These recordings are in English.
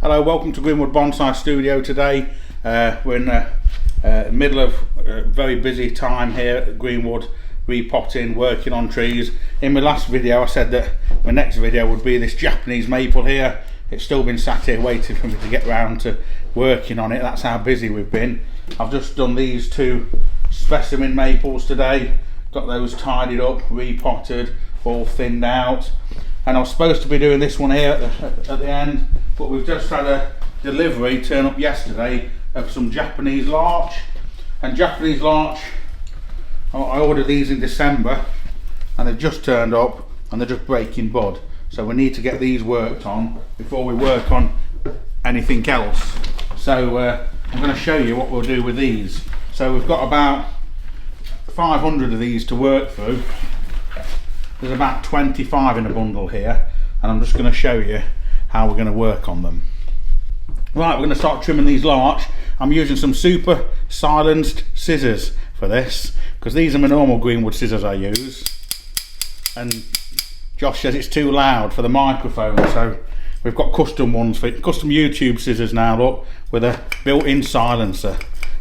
Hello, welcome to Greenwood Bonsai Studio today. We're in the middle of a very busy time here at Greenwood, repotting, working on trees. In my last video I said that my next video would be this Japanese maple here. It's still been sat here waiting for me to get round to working on it. That's how busy we've been. I've just done these two specimen maples today, got those tidied up, repotted, all thinned out. And I was supposed to be doing this one here at the end, but we've just had a delivery turn up yesterday of some Japanese larch. And Japanese larch, I ordered these in December and they've just turned up and they're just breaking bud. So we need to get these worked on before we work on anything else. So I'm going to show you what we'll do with these. So we've got about 500 of these to work through. There's about 25 in a bundle here, and I'm just going to show you how we're going to work on them. Right, we're going to start trimming these larch. I'm using some super silenced scissors for this, because these are my normal Greenwood scissors I use. And Josh says it's too loud for the microphone, so we've got custom ones, for custom YouTube scissors now, look, with a built-in silencer.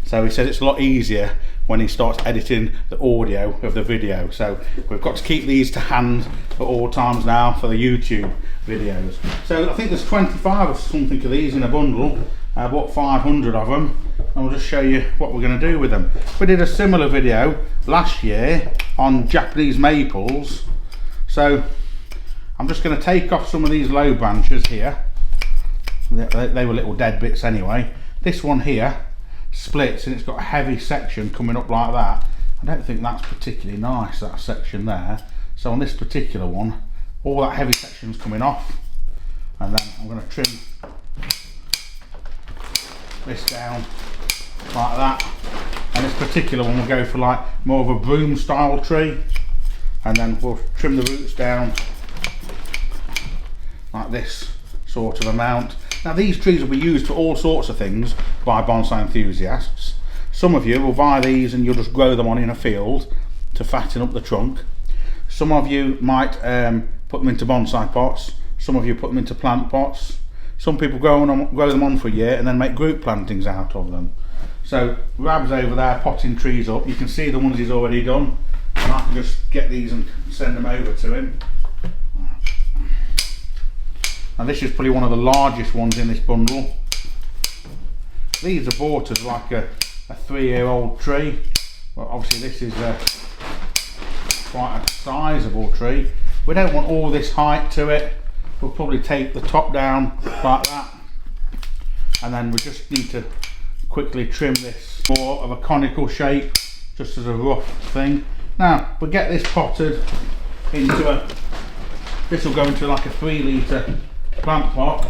So he says it's a lot easier when he starts editing the audio of the video. So we've got to keep these to hand at all times now for the YouTube videos. So I think there's 25 or something of these in a bundle. I bought 500 of them, and we'll just show you what we're going to do with them. We did a similar video last year on Japanese maples. So I'm just going to take off some of these low branches here. They were little dead bits anyway. This one here splits and it's got a heavy section coming up like that. I don't think that's particularly nice, that section there. So on this particular one, all that heavy section's coming off, and then I'm going to trim this down like that. And this particular one will go for like more of a broom style tree, and then we'll trim the roots down like this sort of amount. Now these trees will be used for all sorts of things by bonsai enthusiasts. Some of you will buy these and you'll just grow them on in a field to fatten up the trunk. Some of you might put them into bonsai pots. Some of you put them into plant pots. Some people grow them on for a year and then make group plantings out of them. So Rab's over there potting trees up. You can see the ones he's already done. And I can just get these and send them over to him. And this is probably one of the largest ones in this bundle. These are bought as like a 3-year-old tree. Well, obviously this is quite a sizable tree. We don't want all this height to it. We'll probably take the top down like that. And then we just need to quickly trim this more of a conical shape, just as a rough thing. Now, we'll get this potted into this will go into like a 3-litre plant pot,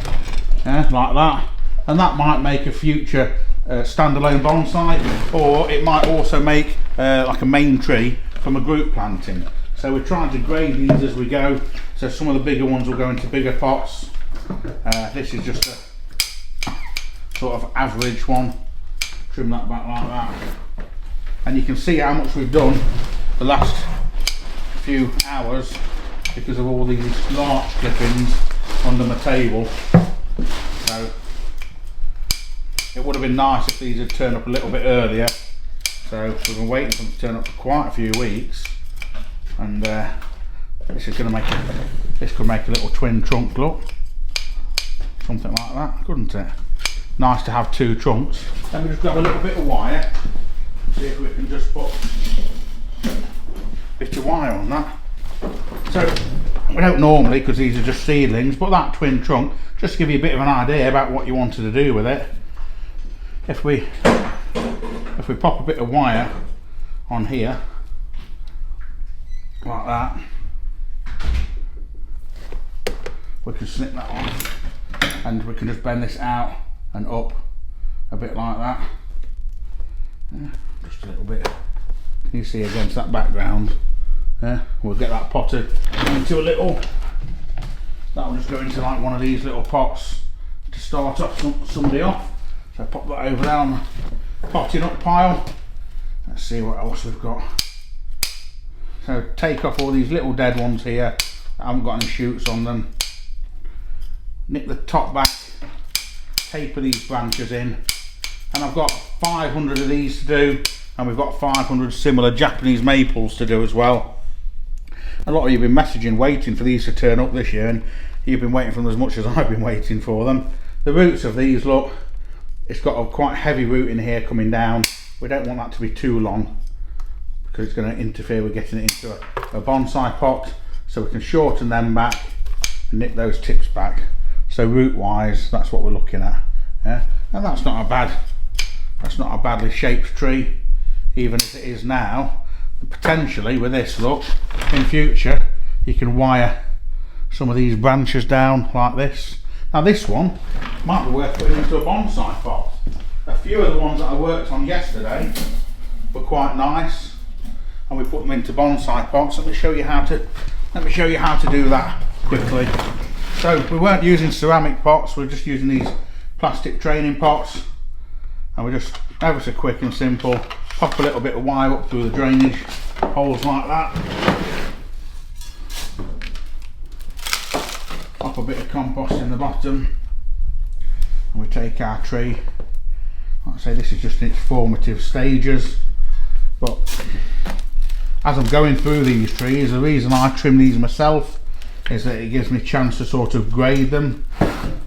like that, and that might make a future standalone bonsai, or it might also make like a main tree from a group planting. So we're trying to grade these as we go, so some of the bigger ones will go into bigger pots. This is just a sort of average one. Trim that back like that, and you can see how much we've done the last few hours because of all these larch clippings under my table. So it would have been nice if these had turned up a little bit earlier. So we've been waiting for them to turn up for quite a few weeks, and this is going to this could make a little twin trunk look, something like that, couldn't it? Nice to have two trunks. Let me just grab a little bit of wire, see if we can just put a bit of wire on that. So we don't normally, because these are just seedlings, but that twin trunk, just to give you a bit of an idea about what you wanted to do with it. If we pop a bit of wire on here like that, we can snip that off, and we can just bend this out and up a bit like that. Just a little bit. Can you see against that background? We'll get that potted into a little, that will just go into like one of these little pots to start off somebody off. So pop that over there on the potting up pile. Let's see what else we've got. So take off all these little dead ones here that haven't got any shoots on them. Nip the top back taper these branches in, and I've got 500 of these to do, and we've got 500 similar Japanese maples to do as well. A lot of you have been messaging waiting for these to turn up this year, and you've been waiting for them as much as I've been waiting for them. The roots of these, look, it's got a quite heavy root in here coming down. We don't want that to be too long because it's going to interfere with getting it into a bonsai pot, so we can shorten them back and nip those tips back. So root wise, that's what we're looking at. Yeah? And that's not a badly shaped tree, even as it is now. Potentially with this, look, in future you can wire some of these branches down like this. Now this one might be worth putting into a bonsai pot. A few of the ones that I worked on yesterday were quite nice, and we put them into bonsai pots. Let me show you how to do that quickly. So we weren't using ceramic pots, we're just using these plastic training pots, and we're just ever so quick and simple. Pop a little bit of wire up through the drainage holes like that. Pop a bit of compost in the bottom, and we take our tree. Like I say, this is just in its formative stages, but as I'm going through these trees, the reason I trim these myself is that it gives me a chance to sort of grade them.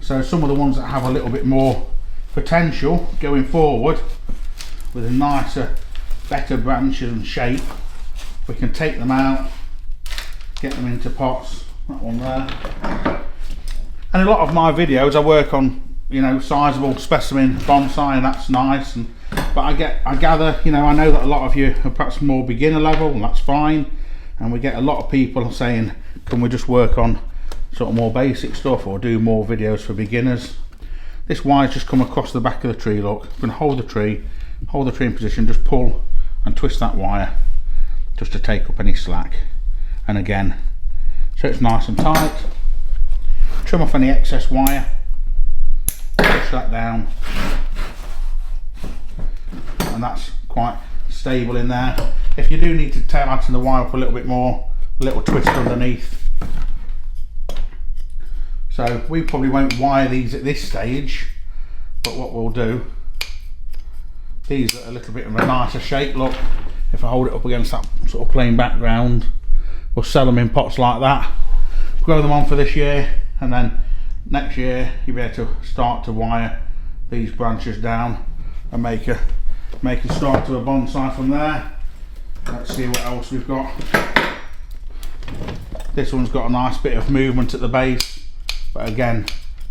So some of the ones that have a little bit more potential going forward, with a nicer, better branches and shape, we can take them out, get them into pots. That one there. And a lot of my videos I work on, you know, sizable specimen bonsai, and that's nice. But I gather, you know, I know that a lot of you are perhaps more beginner level, and that's fine. And we get a lot of people saying, can we just work on sort of more basic stuff or do more videos for beginners? This wire's just come across the back of the tree, look. You can hold the tree in position, just pull and twist that wire just to take up any slack. And again, so it's nice and tight. Trim off any excess wire, push that down, and that's quite stable in there. If you do need to tighten the wire up a little bit more, a little twist underneath. So we probably won't wire these at this stage, but what we'll do, these are a little bit of a nicer shape, look. If I hold it up against that sort of plain background, we'll sell them in pots like that, grow them on for this year, and then next year you'll be able to start to wire these branches down and make a start to a bonsai from there. Let's see what else we've got. This one's got a nice bit of movement at the base, but again,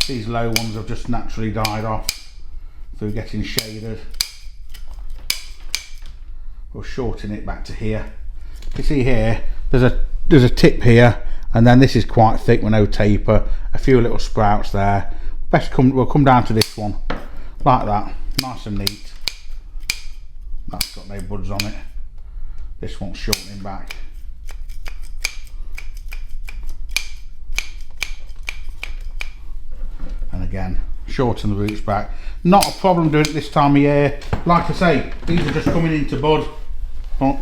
these low ones have just naturally died off through getting shaded. We'll shorten it back to here. You see here, there's a tip here, and then this is quite thick with no taper. A few little sprouts there. We'll come down to this one like that, nice and neat. That's got no buds on it. This one's shortening back. And again, shorten the roots back. Not a problem doing it this time of year. Like I say, these are just coming into bud. But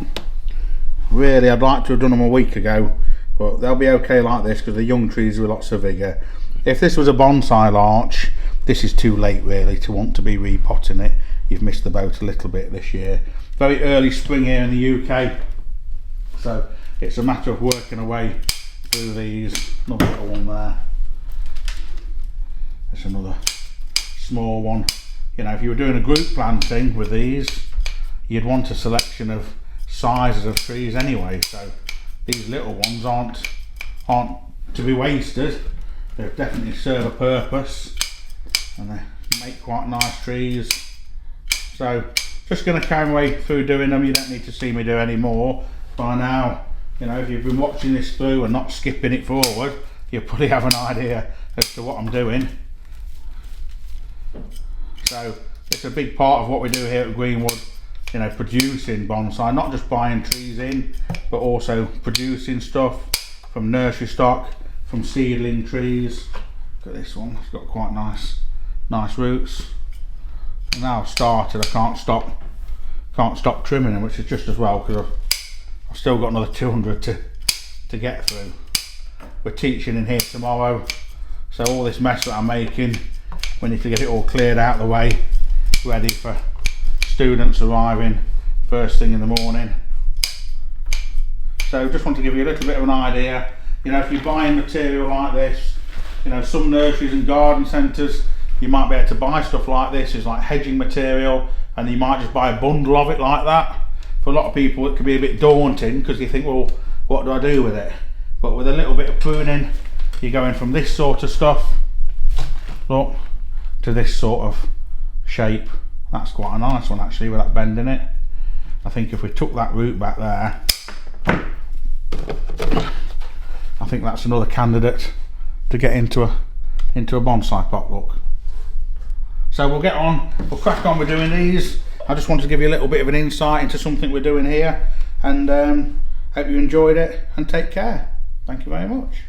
really, I'd like to have done them a week ago, but they'll be okay like this because the young trees with lots of vigour. If this was a bonsai larch, this is too late really to want to be repotting it. You've missed the boat a little bit this year. Very early spring here in the UK, so it's a matter of working away through these. Another little one there. There's another small one. You know, if you were doing a group planting with these, you'd want a selection of sizes of trees anyway, so these little ones aren't to be wasted. They definitely serve a purpose, and they make quite nice trees. So just going to carry my way through doing them. You don't need to see me do any more by now. You know, if you've been watching this through and not skipping it forward, you'll probably have an idea as to what I'm doing. So it's a big part of what we do here at Greenwood, you know, producing bonsai, not just buying trees in, but also producing stuff from nursery stock, from seedling trees. Look at this one, it's got quite nice roots. And now I've started, I can't stop trimming them, which is just as well because I've still got another 200 to get through. We're teaching in here tomorrow, so all this mess that I'm making, we need to get it all cleared out of the way, ready for students arriving first thing in the morning. So just want to give you a little bit of an idea. You know, if you're buying material like this, you know, some nurseries and garden centres, you might be able to buy stuff like this. It's like hedging material, and you might just buy a bundle of it like that. For a lot of people it can be a bit daunting because you think, well, what do I do with it? But with a little bit of pruning, you're going from this sort of stuff, look, to this sort of shape. That's quite a nice one actually, with that bend in it. I think if we took that root back there, I think that's another candidate to get into a bonsai pot, look. So we'll get on, we'll crack on with doing these. I just wanted to give you a little bit of an insight into something we're doing here, and hope you enjoyed it, and take care. Thank you very much.